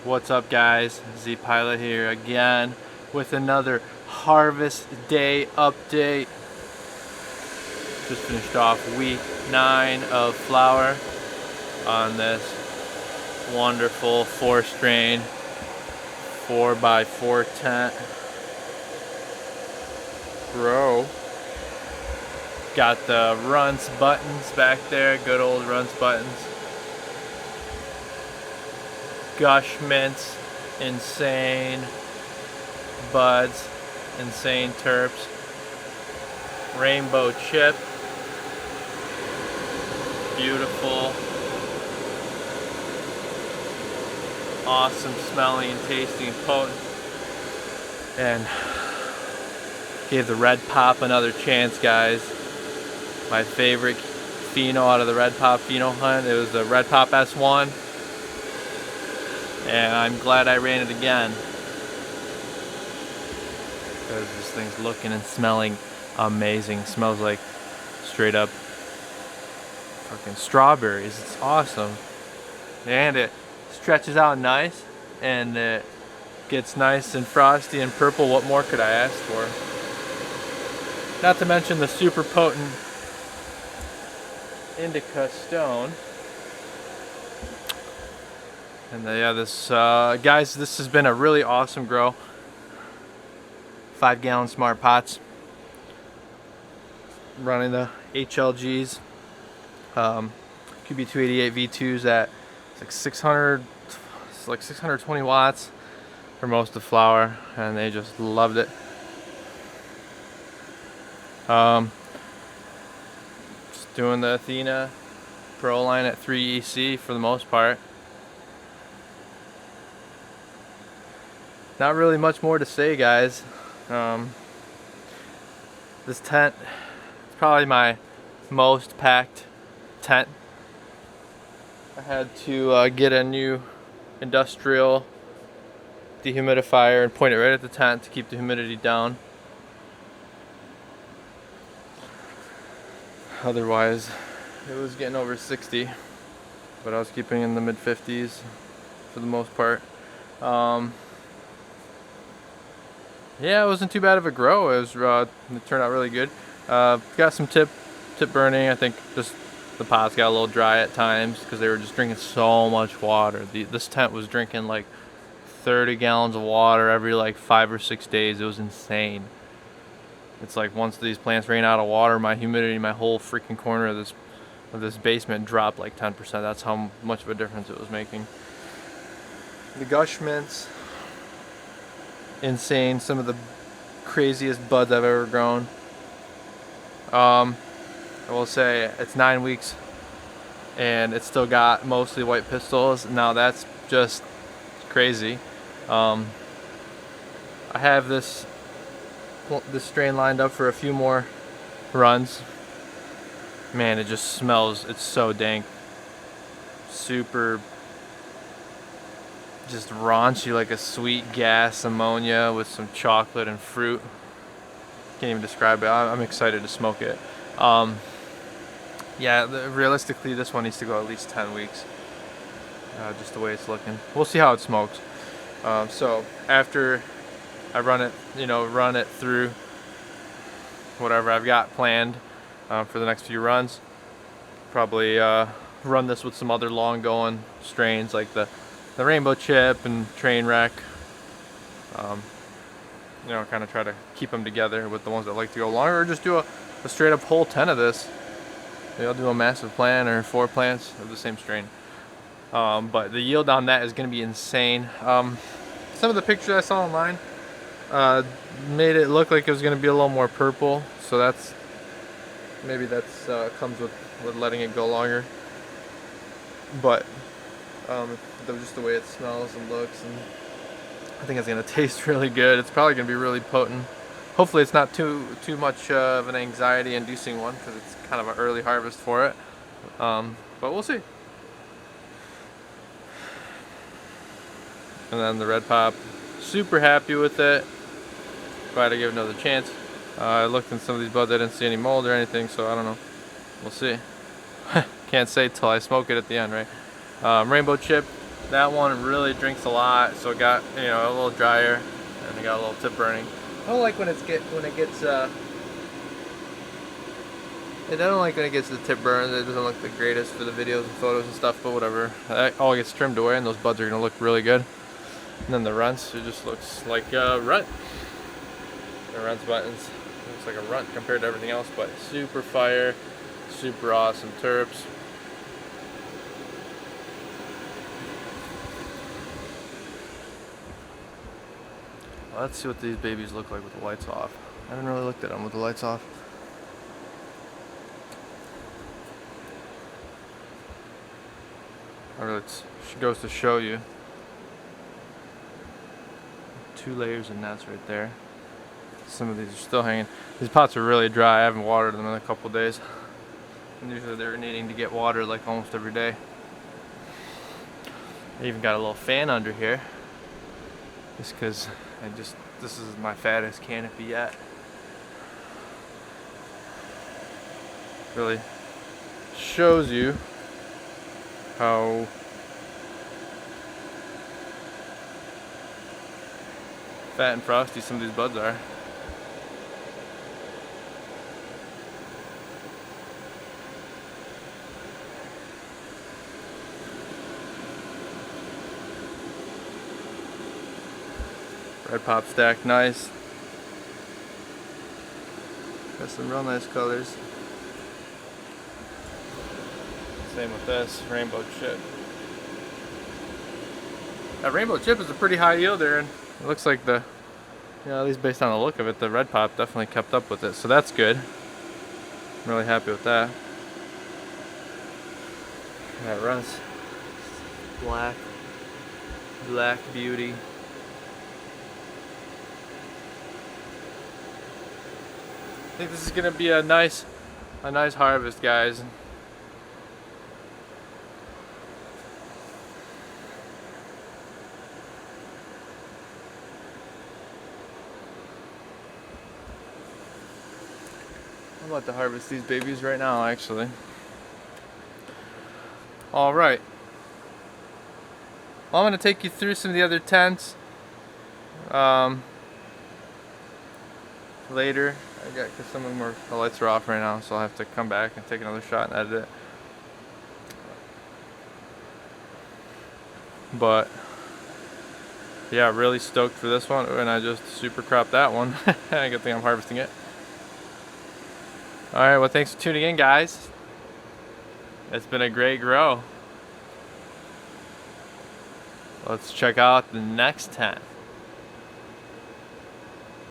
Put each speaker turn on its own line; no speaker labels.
What's up, guys? Z Pilot here again with another Harvest Day update. Just finished off week 9 of flower on this wonderful 4-strain 4x4 tent grow. Got the Runtz Buttonz back there, good old Runtz Buttonz. Gush mints, insane buds, insane terps. Rainbow chip, beautiful, awesome smelling and tasting and potent. And gave the red pop another chance, guys. My favorite pheno out of the red pop pheno hunt. It was the red pop S1. And I'm glad I ran it again, because this thing's looking and smelling amazing. Smells like straight up fucking strawberries. It's awesome. And it stretches out nice, and it gets nice and frosty and purple. What more could I ask for? Not to mention the super potent indica stone. And yeah, this guys, this has been a really awesome grow. 5-gallon smart pots. Running the HLGs, QB288 V2s at like 620 watts for most of the flower, and they just loved it. Just doing the Athena Pro line at 3 EC for the most part. Not really much more to say, guys. This tent is probably my most packed tent. I had to get a new industrial dehumidifier and point it right at the tent to keep the humidity down. Otherwise, it was getting over 60, but I was keeping in the mid-50s for the most part. Yeah, it wasn't too bad of a grow. It turned out really good. Got some tip burning. I think just the pots got a little dry at times because they were just drinking so much water. This tent was drinking like 30 gallons of water every like 5 or 6 days. It was insane. It's like once these plants ran out of water, my humidity, my whole freaking corner of this basement dropped like 10%. That's how much of a difference it was making. The Gush mints, insane. Some of the craziest buds I've ever grown. I will say it's 9 weeks and it's still got mostly white pistils. Now that's just crazy. I have this strain lined up for a few more runs. Man, it just smells, it's so dank. Super just raunchy, like a sweet gas ammonia with some chocolate and fruit. Can't even describe it. I'm excited to smoke it. Yeah, realistically this one needs to go at least 10 weeks, just the way it's looking. We'll see how it smokes. So after I run it through whatever I've got planned for the next few runs, probably run this with some other long going strains like the Rainbow Chip and Trainwreck. Kind of try to keep them together with the ones that like to go longer, or just do a straight up whole 10 of this. Maybe I'll do a massive plant or 4 plants of the same strain. But the yield on that is going to be insane. Some of the pictures I saw online made it look like it was going to be a little more purple, so maybe that's comes with letting it go longer. But just the way it smells and looks, and I think it's going to taste really good. It's probably going to be really potent. Hopefully it's not too much of an anxiety inducing one, because it's kind of an early harvest for it. But we'll see. And then the red pop, super happy with it. Glad I gave it another chance. I looked in some of these buds, I didn't see any mold or anything, so I don't know. We'll see. Can't say till I smoke it at the end, right? Rainbow chip, That one really drinks a lot, so it got, you know, a little drier, and it got a little tip burning. I don't like when it gets I don't like when it gets the tip burns. It doesn't look the greatest for the videos and photos and stuff, but whatever. That all gets trimmed away, and those buds are gonna look really good. And then the Runtz, it just looks like a runt. The Runtz Buttonz looks like a runt compared to everything else, but super fire, super awesome terps. Let's see what these babies look like with the lights off. I haven't really looked at them with the lights off. It goes to show you. 2 layers of nets right there. Some of these are still hanging. These pots are really dry. I haven't watered them in a couple days. And usually they're needing to get watered like almost every day. I even got a little fan under here. Just because this is my fattest canopy yet. Really shows you how fat and frosty some of these buds are. Red pop stacked nice. Got some real nice colors. Same with this rainbow chip. That rainbow chip is a pretty high yielder, and it looks like at least based on the look of it, the red pop definitely kept up with it, so that's good. I'm really happy with that. That Runtz black beauty. I think this is gonna be a nice harvest, guys. I'm about to harvest these babies right now, actually. Alright. Well, I'm going to take you through some of the other tents later. Because some of them the lights are off right now, so I'll have to come back and take another shot and edit it. But yeah, really stoked for this one, and I just super cropped that one. Good thing I'm harvesting it. Alright, well, thanks for tuning in, guys. It's been a great grow. Let's check out the next tent.